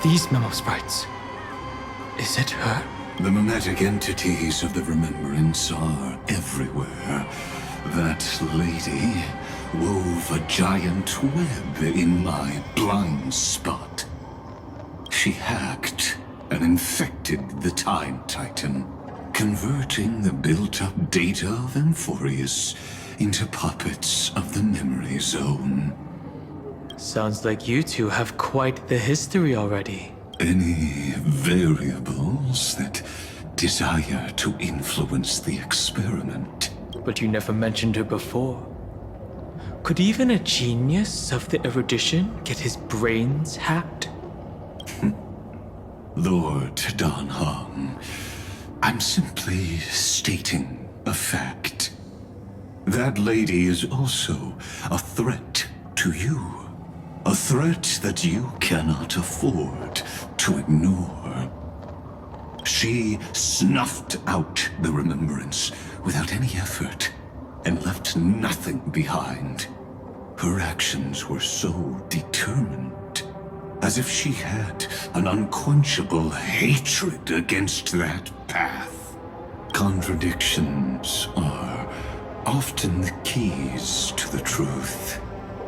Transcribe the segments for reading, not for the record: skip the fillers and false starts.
These memo sprites. Is it her? The mimetic entities of the remembrance are everywhere. That lady wove a giant web in my blind spot. She hacked and infected the Time Titan, converting the built-up data of Amphorius into puppets of the Memory Zone. Sounds like you two have quite the history already. Any variables that desire to influence the experiment? But you never mentioned her before. Could even a genius of the erudition get his brains hacked? Lord danheng, I'm simply stating a fact. That lady is also a threat to you. A threat that you cannot afford to ignore. She snuffed out the remembrance without any effort and left nothing behind. Her actions were so determined, as if she had an unquenchable hatred against that path. Contradictions are often the keys to the truth.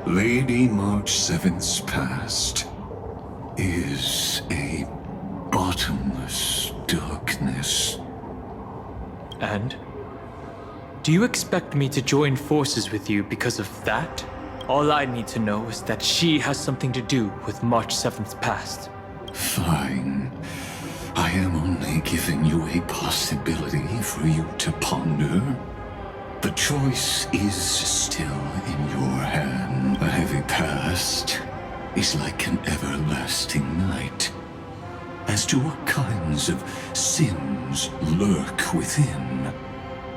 Lady March 7th's past is a bottomless darkness. And? Do you expect me to join forces with you because of that? All I need to know is that she has something to do with March 7th's past. Fine. I am only giving you a possibility for you to ponder. The choice is still in your hand. A heavy past is like an everlasting night. As to what kinds of sins lurk within,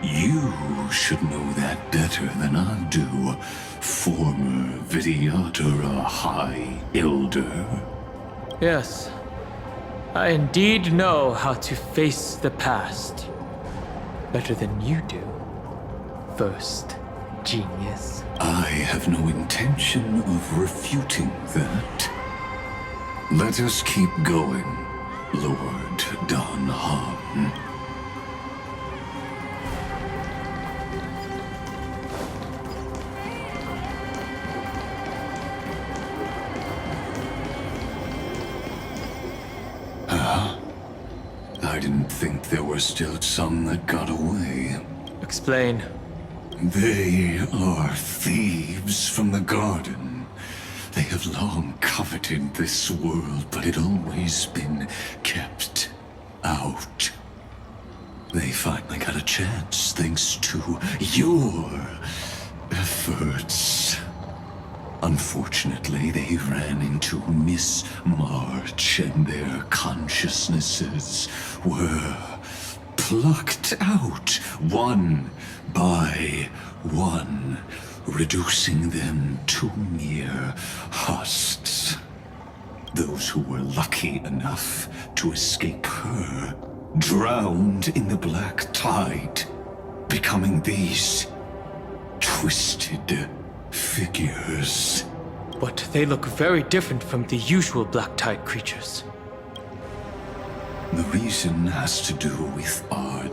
you should know that better than I do, former Vidyadhara High Elder. Yes, I indeed know how to face the past. Better than you do. First, genius. I have no intention of refuting that. Let us keep going, Lord danheng. I didn't think there were still some that got away. Explain. They are thieves from the garden. They have long coveted this world, but it always been kept out. They finally got a chance thanks to your efforts. Unfortunately, they ran into Miss March, and their consciousnesses were plucked out one by one, reducing them to mere husks. Those who were lucky enough to escape her drowned in the black tide, becoming these twisted figures. But they look very different from the usual Black Tide creatures. The reason has to do with our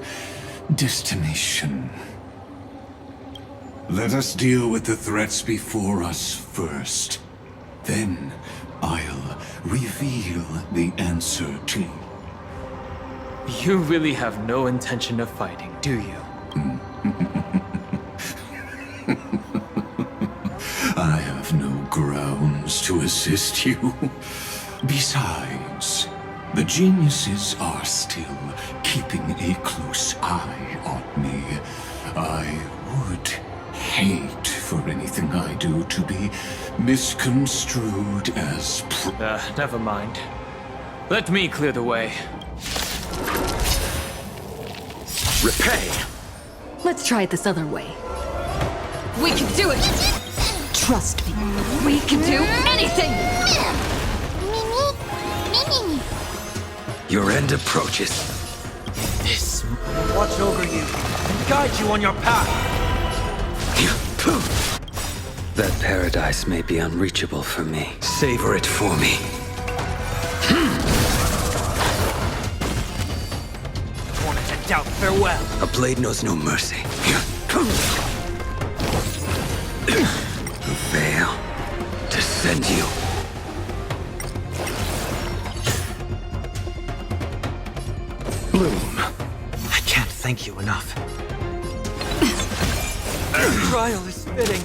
destination. Let us deal with the threats before us first. Then I'll reveal the answer to you. You really have no intention of fighting, do you? I have no grounds to assist you. Besides, the geniuses are still keeping a close eye on me. I would hate for anything I do to be misconstrued as Never mind. Let me clear the way. Repay! Let's try it this other way. We can do it! Trust me. We can do anything! Your end approaches. This... Watch over you and guide you on your path. That paradise may be unreachable for me. Savor it for me. out farewell. A blade knows no mercy. Veil to send you. Bloom. I can't thank you enough. The trial is fitting.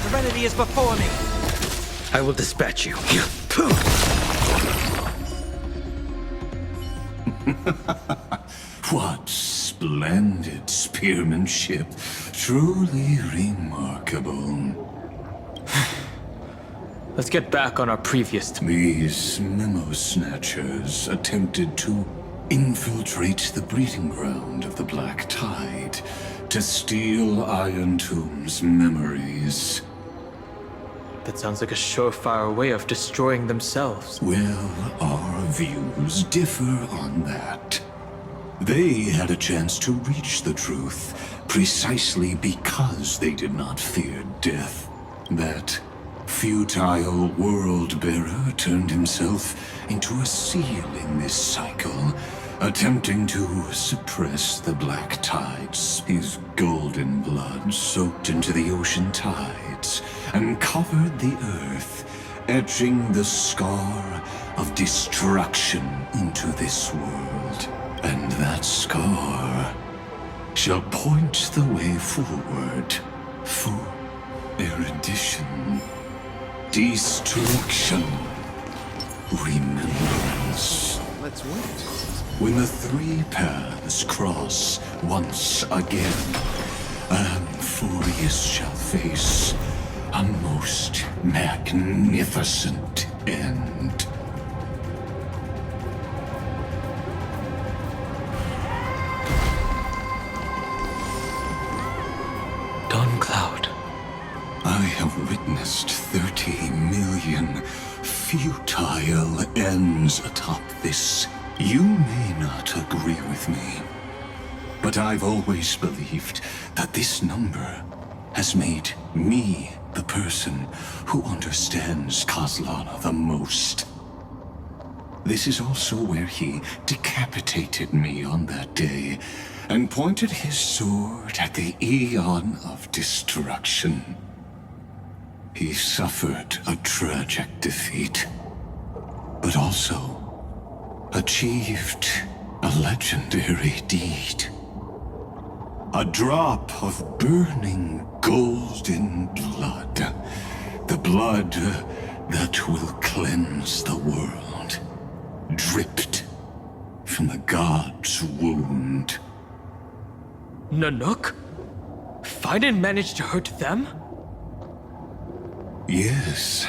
Serenity is before me. I will dispatch you. What splendid spearmanship. Truly remarkable. Let's get back on our previous These memo snatchers attempted to infiltrate the breeding ground of the Black Tide to steal Iron Tomb's memories. That sounds like a surefire way of destroying themselves. Well, our views differ on that. They had a chance to reach the truth precisely because they did not fear death. That futile world-bearer turned himself into a seal in this cycle, attempting to suppress the black tides. His golden blood soaked into the ocean tides and covered the earth, etching the scar of destruction into this world. And that scar shall point the way forward for erudition, destruction, remembrance. Let's wait. When the three paths cross once again, Amphorius shall face a most magnificent end. Dawn Cloud. I have witnessed 30 million futile ends atop this. You may not agree with me, but I've always believed that this number has made me the person who understands Khaslana the most. This is also where he decapitated me on that day and pointed his sword at the Eon of Destruction. He suffered a tragic defeat, but also achieved a legendary deed. A drop of burning golden blood. The blood that will cleanse the world. Dripped from the god's wound. Nanook? Phainon managed to hurt them? Yes.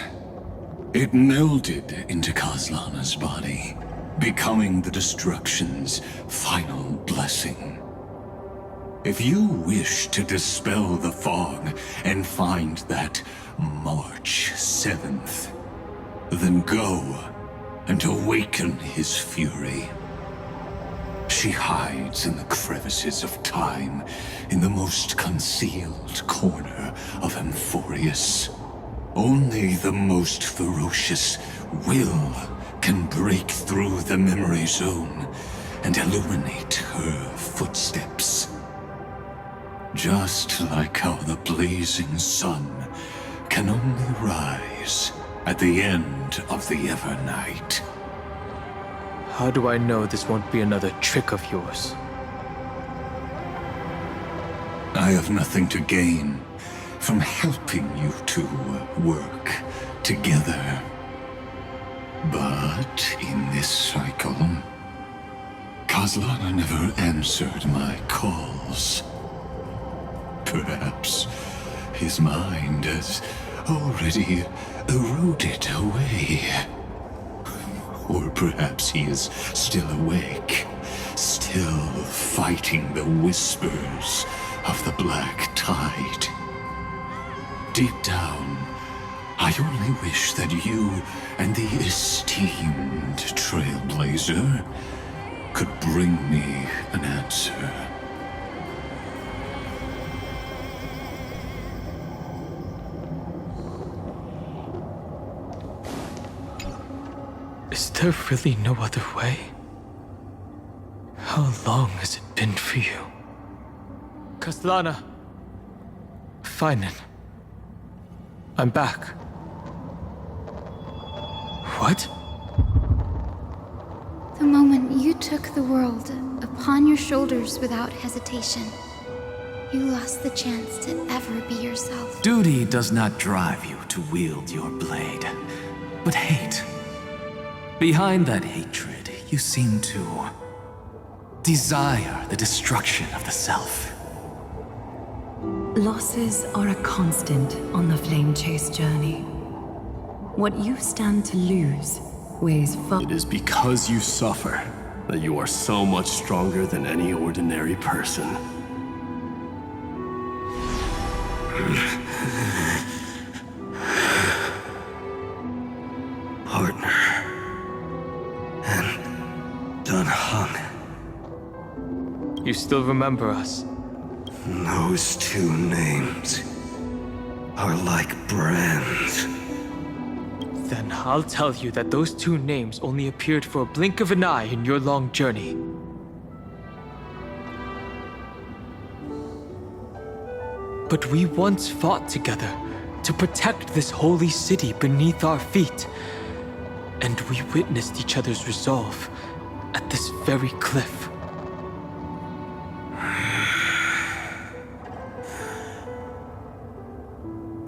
It melded into Khaslana's body, becoming the destruction's final blessing. If you wish to dispel the fog and find that March 7th, then go and awaken his fury. She hides in the crevices of time, in the most concealed corner of Amphorius. Only the most ferocious will can break through the memory zone and illuminate her footsteps. Just like how the blazing sun can only rise at the end of the Evernight. How do I know this won't be another trick of yours? I have nothing to gain from helping you two work together. But in this cycle, Khaslana never answered my calls. Perhaps his mind has already eroded away. Or perhaps he is still awake, still fighting the whispers of the black tide. Deep down, I only wish that you and the esteemed Trailblazer could bring me an answer. Is there really no other way? How long has it been for you? Khaslana. Phainon. I'm back. What? The moment you took the world upon your shoulders without hesitation, you lost the chance to ever be yourself. Duty does not drive you to wield your blade, but hate. Behind that hatred, you seem to desire the destruction of the self. Losses are a constant on the flame chase journey. What you stand to lose weighs far. It is because you suffer that you are so much stronger than any ordinary person. Partner. And danheng. You still remember us? Those two names are like brands. Then I'll tell you that those two names only appeared for a blink of an eye in your long journey. But we once fought together to protect this holy city beneath our feet. And we witnessed each other's resolve at this very cliff.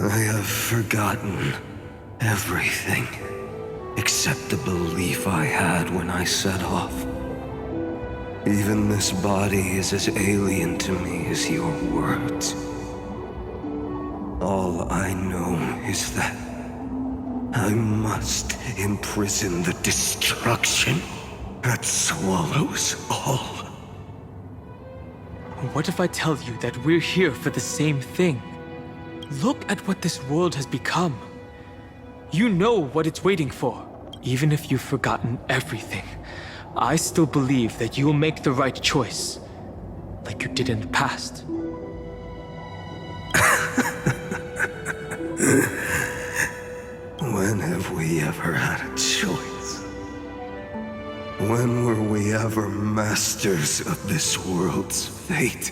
I have forgotten everything except the belief I had when I set off. Even this body is as alien to me as your words. All I know is that I must imprison the destruction that swallows all. What if I tell you that we're here for the same thing? Look at what this world has become. You know what it's waiting for. Even if you've forgotten everything, I still believe that you'll make the right choice, like you did in the past. When have we ever had a choice? When were we ever masters of this world's fate?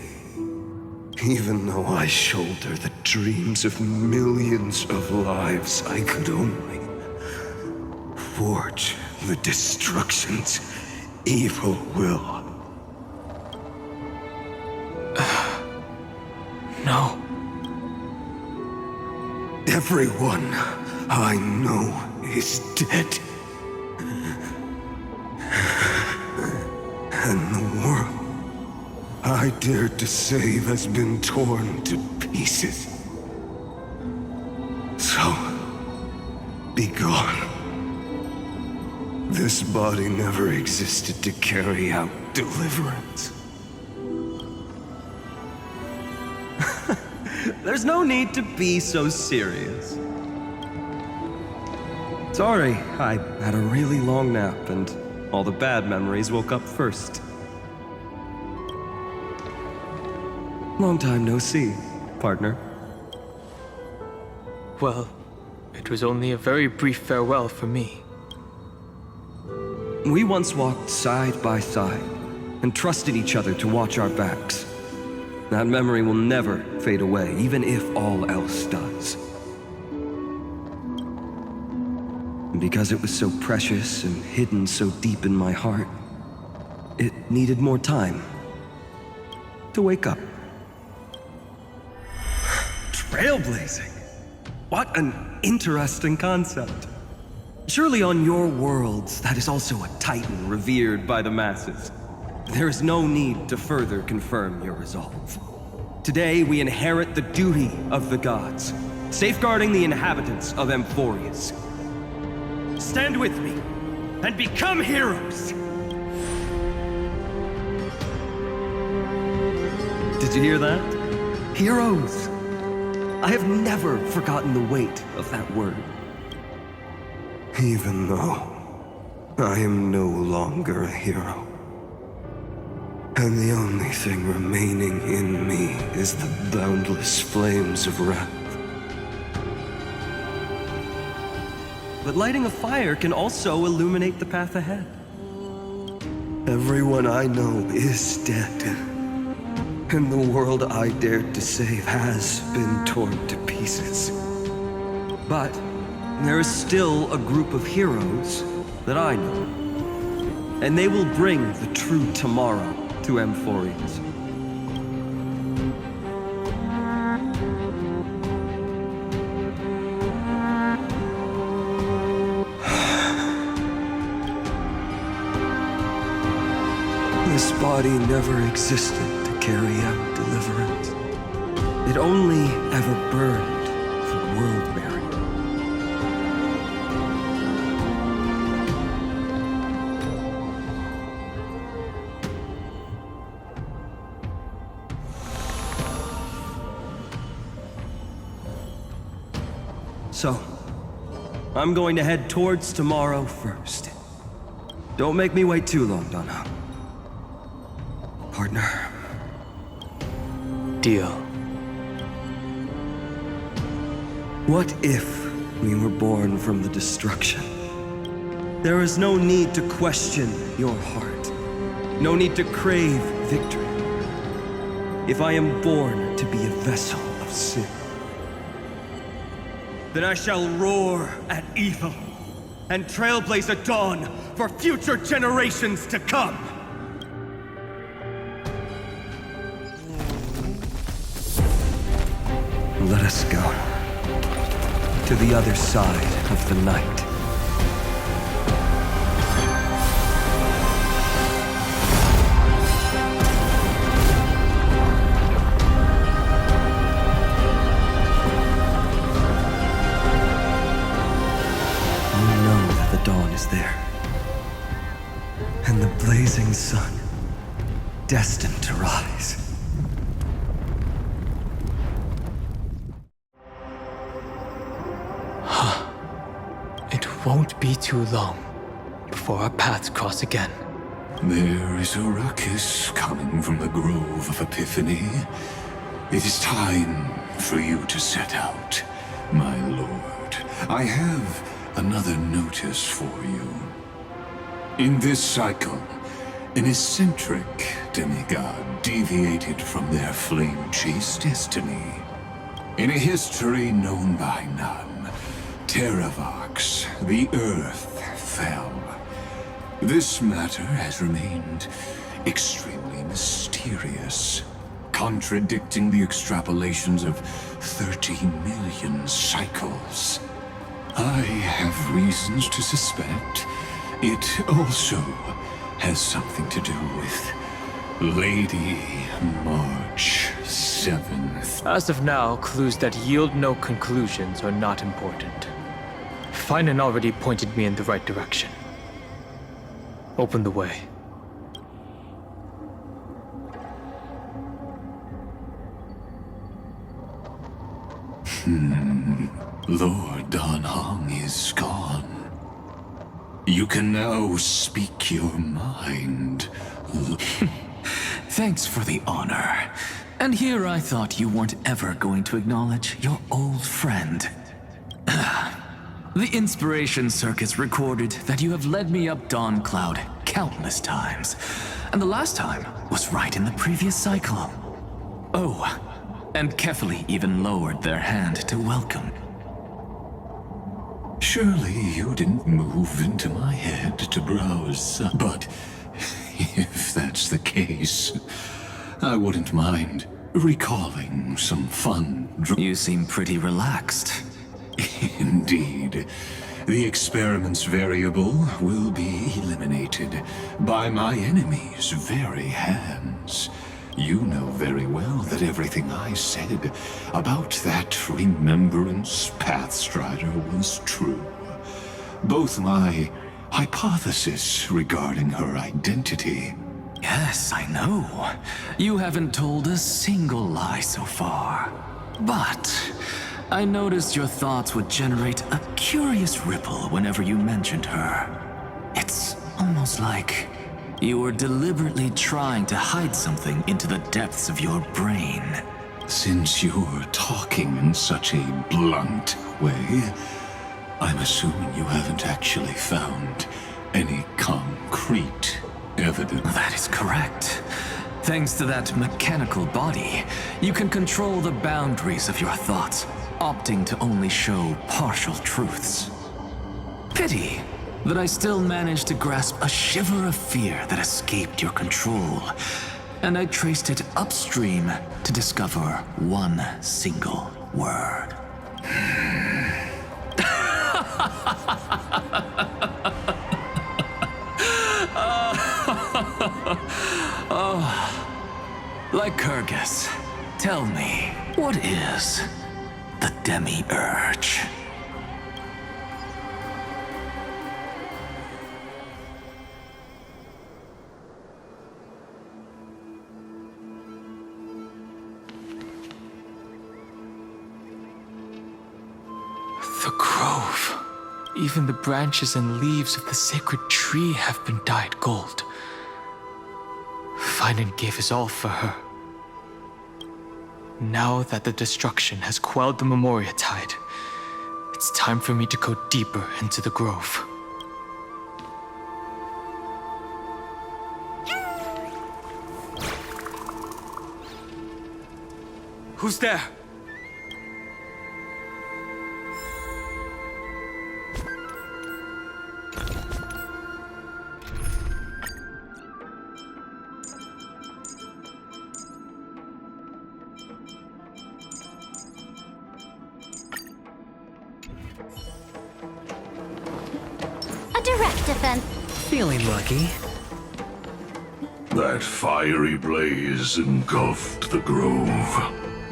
Even though I shoulder the dreams of millions of lives, I could only forge the destruction's evil will. No. Everyone I know is dead. And the world I dared to save has been torn to pieces. So, be gone. This body never existed to carry out deliverance. There's no need to be so serious. Sorry, I had a really long nap and all the bad memories woke up first. Long time no see, partner. Well, it was only a very brief farewell for me. We once walked side by side and trusted each other to watch our backs. That memory will never fade away, even if all else does. And because it was so precious and hidden so deep in my heart, it needed more time to wake up. Trailblazing? What an interesting concept. Surely on your worlds, that is also a titan revered by the masses. There is no need to further confirm your resolve. Today, we inherit the duty of the gods, safeguarding the inhabitants of Amphorius. Stand with me, and become heroes! Did you hear that? Heroes! I have never forgotten the weight of that word. Even though I am no longer a hero. And the only thing remaining in me is the boundless flames of wrath. that lighting a fire can also illuminate the path ahead. Everyone I know is dead, and the world I dared to save has been torn to pieces. But there is still a group of heroes that I know, and they will bring the true tomorrow to Amphorians. This body never existed to carry out deliverance. It only ever burned for world-bearing. So, I'm going to head towards tomorrow first. Don't make me wait too long, danheng. Partner. Deal. What if we were born from the destruction? There is no need to question your heart. No need to crave victory. If I am born to be a vessel of sin, then I shall roar at evil and trailblaze a dawn for future generations to come. Let us go to the other side of the night. We know that the dawn is there, and the blazing sun destined to rise. Won't be too long before our paths cross again. There is a ruckus coming from the Grove of Epiphany. It is time for you to set out, my lord. I have another notice for you. In this cycle, an eccentric demigod deviated from their flame-chased destiny. In a history known by none, Terravox, the earth fell. This matter has remained extremely mysterious, contradicting the extrapolations of 30 million cycles. I have reasons to suspect it also has something to do with Lady March 7th. As of now, clues that yield no conclusions are not important. Phainon already pointed me in the right direction. Open the way. Lord danheng is gone. You can now speak your mind. Thanks for the honor. And here I thought you weren't ever going to acknowledge your old friend. The Inspiration Circus recorded that you have led me up Dawn Cloud countless times. And the last time was right in the previous cycle. Oh, and Kefali even lowered their hand to welcome. Surely you didn't move into my head to browse, but if that's the case, I wouldn't mind recalling some fun. You seem pretty relaxed. Indeed. The experiment's variable will be eliminated by my enemy's very hands. You know very well that everything I said about that Remembrance Pathstrider was true. Both my hypothesis regarding her identity. Yes, I know. You haven't told a single lie so far. But I noticed your thoughts would generate a curious ripple whenever you mentioned her. It's almost like you were deliberately trying to hide something into the depths of your brain. Since you're talking in such a blunt way, I'm assuming you haven't actually found any concrete evidence. That is correct. Thanks to that mechanical body, you can control the boundaries of your thoughts, opting to only show partial truths. Pity that I still managed to grasp a shiver of fear that escaped your control, and I traced it upstream to discover one single word. Lycurgus, tell me, what is the demi-urge? The grove. Even the branches and leaves of the sacred tree have been dyed gold. Phainon gave his all for her. Now that the destruction has quelled the Memoria Tide, it's time for me to go deeper into the grove. Who's there? A direct defense. Feeling lucky. That fiery blaze engulfed the grove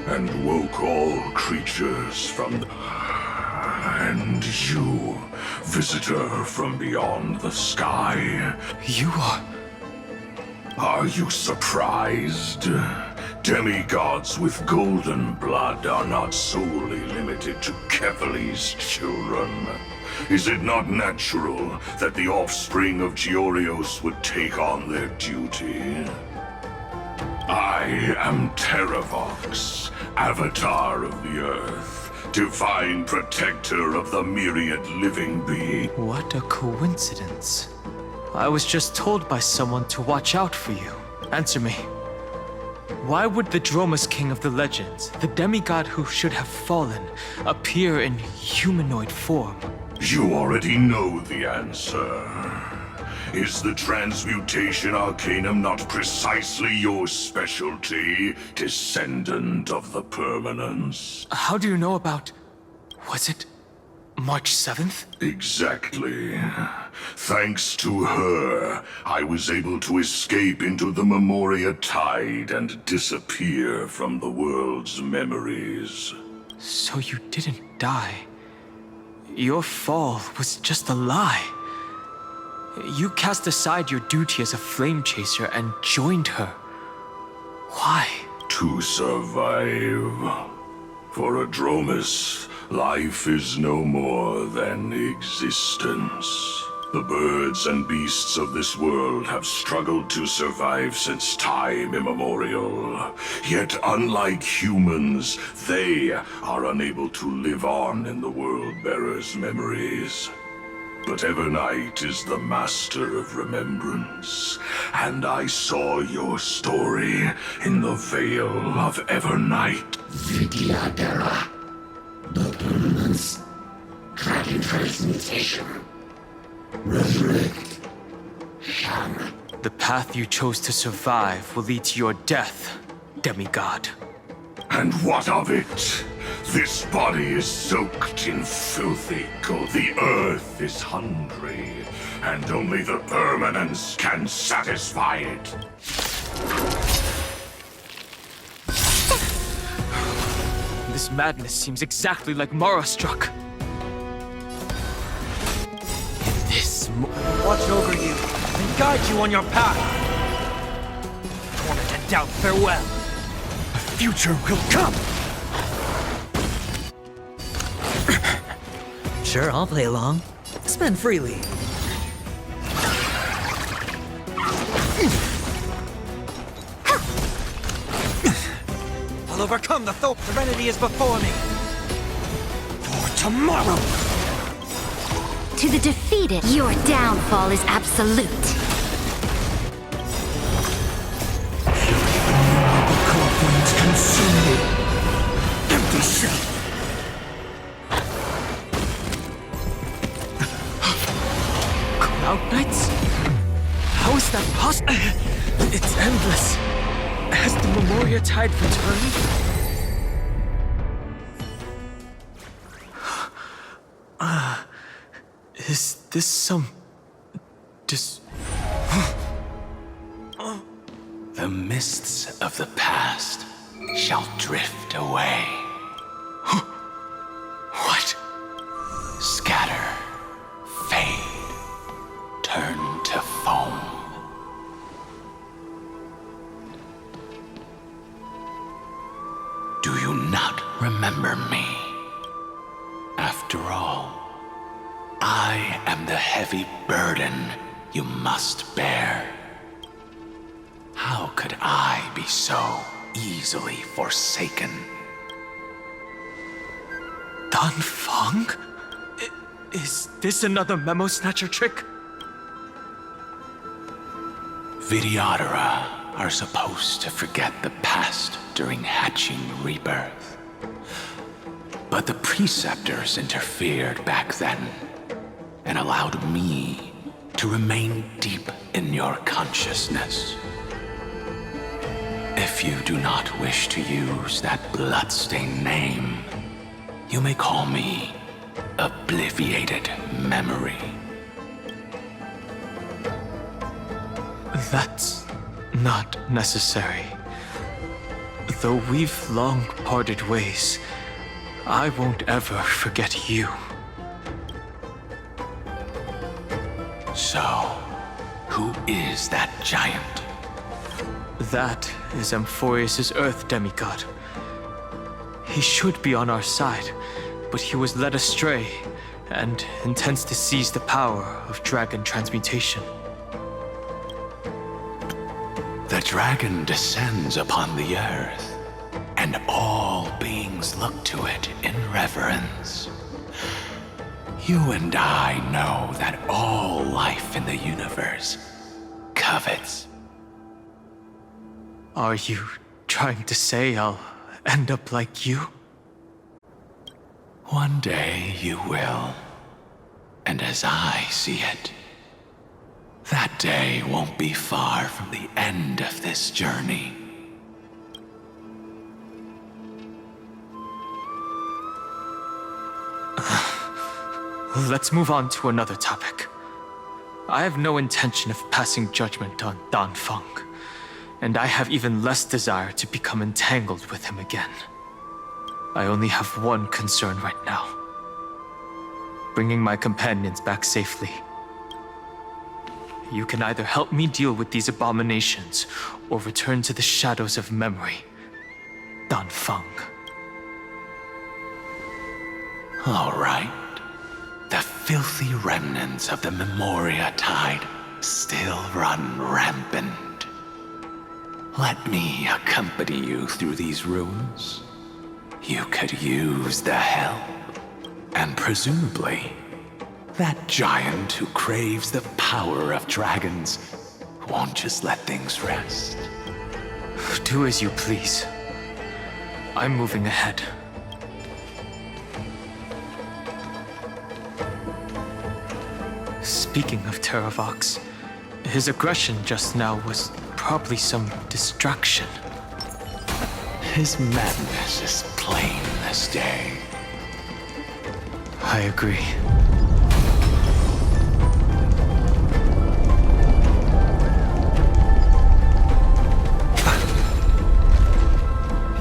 and woke all creatures from the... And you, visitor from beyond the sky. You are... Are you surprised? Demigods with golden blood are not solely limited to Kefali's children. Is it not natural that the offspring of Georios would take on their duty? I am Terravox, Avatar of the Earth, divine protector of the myriad living beings. What a coincidence. I was just told by someone to watch out for you. Answer me. Why would the Dromus King of the legends, the demigod who should have fallen, appear in humanoid form? You already know the answer. Is the transmutation arcanum not precisely your specialty, descendant of the permanence? How do you know about... was it March 7th? Exactly. Thanks to her, I was able to escape into the Memoria Tide and disappear from the world's memories. So you didn't die. Your fall was just a lie. You cast aside your duty as a flame chaser and joined her. Why? To survive. For a Dromus, life is no more than existence. The birds and beasts of this world have struggled to survive since time immemorial. Yet unlike humans, they are unable to live on in the World-Bearer's memories. But Evernight is the master of remembrance, and I saw your story in the Veil of Evernight. Vidyadhara. The permanence. Dragon transmutation. Resurrect. Shang. The path you chose to survive will lead to your death, demigod. And what of it? This body is soaked in filthy gold. The earth is hungry, and only the permanence can satisfy it. This madness seems exactly like Mara struck. In this Watch over you and guide you on your path. Torment and doubt, farewell. A future will come. Sure, I'll play along. Spend freely. I'll overcome the thought. Serenity is before me. For tomorrow. To the defeated, your downfall is absolute. Corporate consume me. Empty shell. Cloud Knights? How is that possible? It's endless. Has the Memoria Tide returned? Is this some... The mists of the past shall drift away. What? Scatter, fade, turn to foam. Do you not remember me? After all, I am the heavy burden you must bear. How could I be so easily forsaken? Feng? Is this another memo snatcher trick? Vidyadhara are supposed to forget the past during hatching rebirth. But the preceptors interfered back then and allowed me to remain deep in your consciousness. If you do not wish to use that bloodstained name, you may call me Obliviated Memory. That's not necessary. Though we've long parted ways, I won't ever forget you. So, who is that giant? That is Amphorius' Earth demigod. He should be on our side, but he was led astray and intends to seize the power of dragon transmutation. The dragon descends upon the earth, and all beings look to it in reverence. You and I know that all life in the universe covets. Are you trying to say I'll end up like you? One day you will. And as I see it, that day won't be far from the end of this journey. Let's move on to another topic. I have no intention of passing judgment on Feng, and I have even less desire to become entangled with him again. I only have one concern right now: bringing my companions back safely. You can either help me deal with these abominations, or return to the shadows of memory. Feng. All right. The filthy remnants of the Memoria Tide still run rampant. Let me accompany you through these ruins. You could use the help. And presumably, that giant who craves the power of dragons won't just let things rest. Do as you please. I'm moving ahead. Speaking of Terravox, his aggression just now was probably some distraction. His madness is plain as day. I agree.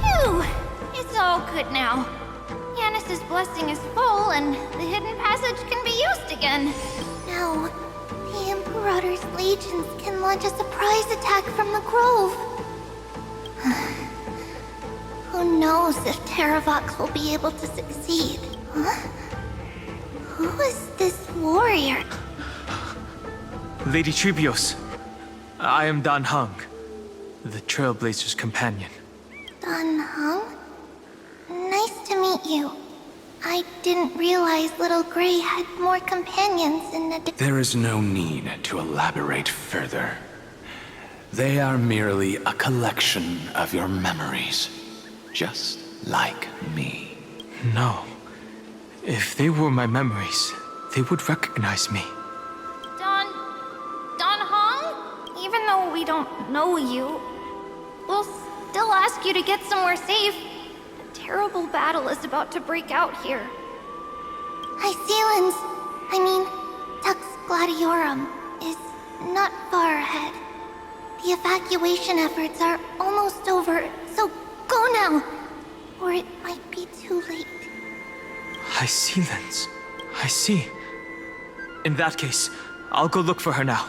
Phew! It's all good now. Yanis's blessing is full, and the hidden passage can be used again. Now, the Imperator's legions can launch a surprise attack from the grove. Who knows if Terravox will be able to succeed? Huh? Who is this warrior? Lady Trebios, I am danheng, the Trailblazer's companion. danheng? Nice to meet you. I didn't realize Little Gray had more companions in the... There is no need to elaborate further. They are merely a collection of your memories, just like me. No. If they were my memories, they would recognize me. danheng? Even though we don't know you, we'll still ask you to get somewhere safe. A terrible battle is about to break out here. Tux Gladiorum is not far ahead. The evacuation efforts are almost over, so go now, or it might be too late. I see, Lens. I see. In that case, I'll go look for her now.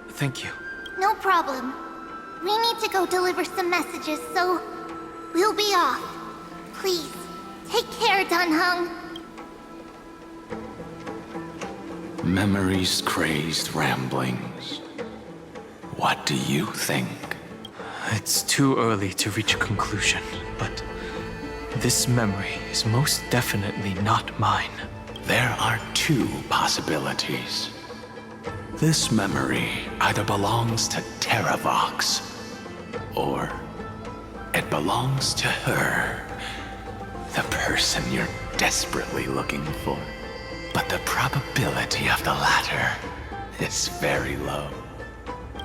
Thank you. No problem. We need to go deliver some messages, so we'll be off. Please, take care, danheng. Memories-crazed ramblings. What do you think? It's too early to reach a conclusion, but this memory is most definitely not mine. There are two possibilities. This memory either belongs to Terravox, or it belongs to her, the person you're desperately looking for. But the probability of the latter is very low.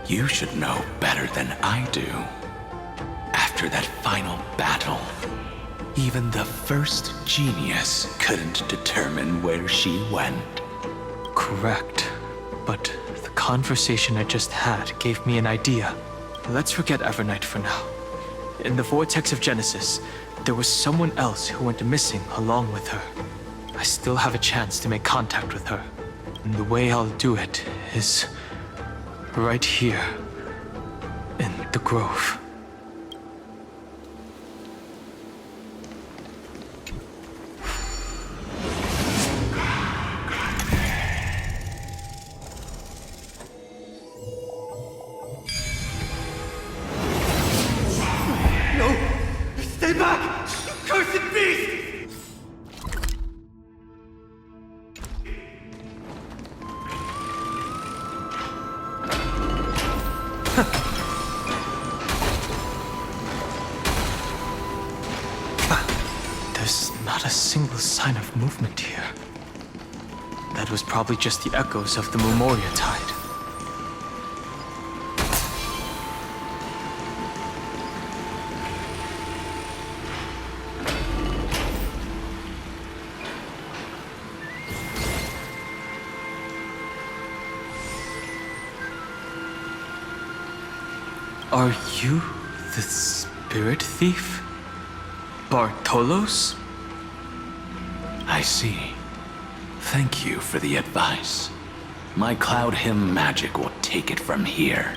You should know better than I do. After that final battle, even the first genius couldn't determine where she went. Correct. But the conversation I just had gave me an idea. Let's forget Evernight for now. In the Vortex of Genesis, there was someone else who went missing along with her. I still have a chance to make contact with her. And the way I'll do it is right here in the grove. No! Stay back! You cursed beast! There's not a single sign of movement here. That was probably just the echoes of the Memoria Tide. Are you the spirit thief? Bartolos? I see. Thank you for the advice. My Cloud Hymn magic will take it from here.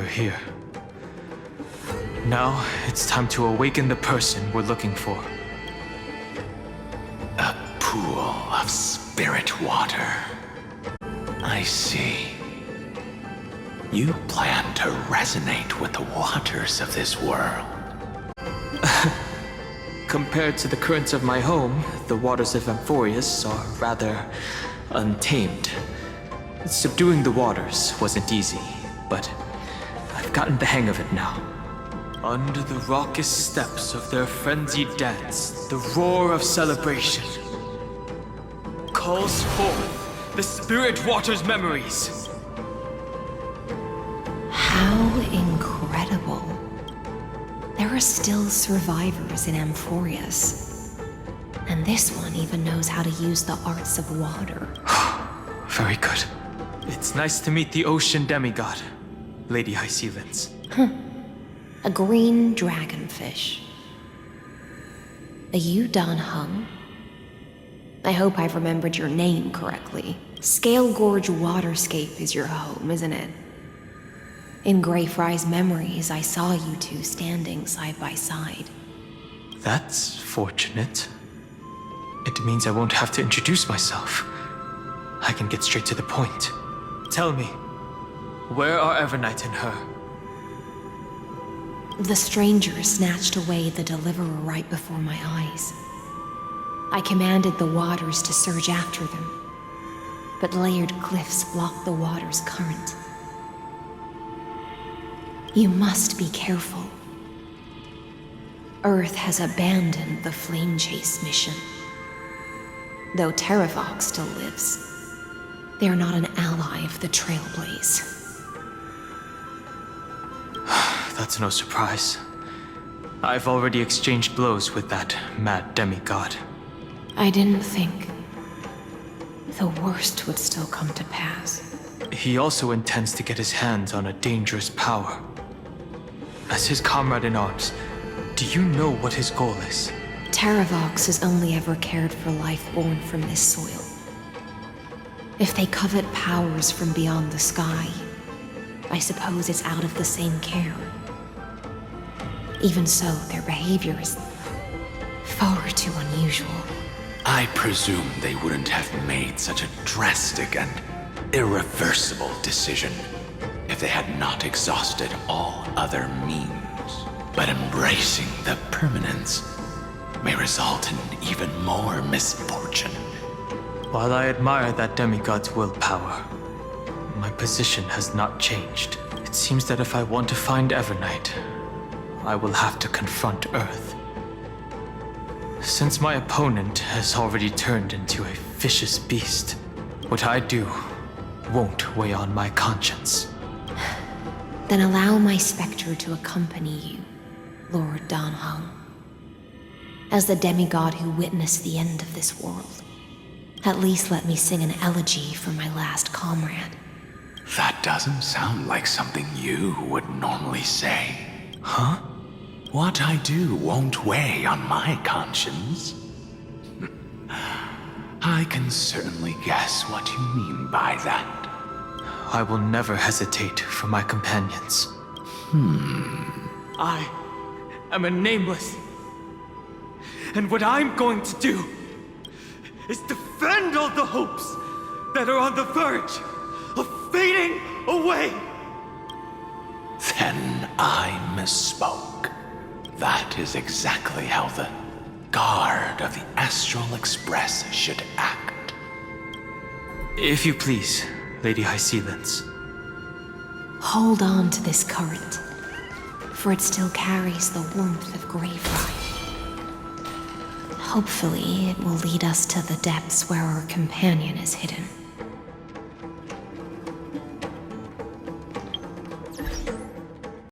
we're here. Now, it's time to awaken the person we're looking for. A pool of spirit water. I see. You plan to resonate with the waters of this world. Compared to the currents of my home, the waters of Amphorius are rather untamed. Subduing the waters wasn't easy, but I've gotten the hang of it now. Under the raucous steps of their frenzied dance, the roar of celebration calls forth the spirit water's memories. How incredible. There are still survivors in Amphorius. And this one even knows how to use the arts of water. Very good. It's nice to meet the ocean demigod, Lady Hysealence. A green dragonfish. Are you danheng? I hope I've remembered your name correctly. Scale Gorge Waterscape is your home, isn't it? In Greyfry's memories, I saw you two standing side by side. That's fortunate. It means I won't have to introduce myself. I can get straight to the point. Tell me, where are Evernight and her? The stranger snatched away the deliverer right before my eyes. I commanded the waters to surge after them, but layered cliffs blocked the water's current. You must be careful. Earth has abandoned the flame chase mission. Though Terravox still lives, they are not an ally of the Trailblaze. That's no surprise. I've already exchanged blows with that mad demigod. I didn't think the worst would still come to pass. He also intends to get his hands on a dangerous power. As his comrade in arms, do you know what his goal is? Terravox has only ever cared for life born from this soil. If they covet powers from beyond the sky, I suppose it's out of the same care. Even so, their behavior is far too unusual. I presume they wouldn't have made such a drastic and irreversible decision if they had not exhausted all other means. But embracing the permanence may result in even more misfortune. While I admire that demigod's willpower, my position has not changed. It seems that if I want to find Evernight, I will have to confront Earth. Since my opponent has already turned into a vicious beast, what I do won't weigh on my conscience. Then allow my specter to accompany you, Lord danheng. As the demigod who witnessed the end of this world, at least let me sing an elegy for my last comrade. That doesn't sound like something you would normally say. Huh? What I do won't weigh on my conscience. I can certainly guess what you mean by that. I will never hesitate for my companions. I am a nameless. And what I'm going to do is defend all the hopes that are on the verge of fading away. Then I misspoke. That is exactly how the guard of the Astral Express should act. If you please, Lady Hysealence. Hold on to this current, for it still carries the warmth of Greyfry. Hopefully, it will lead us to the depths where our companion is hidden.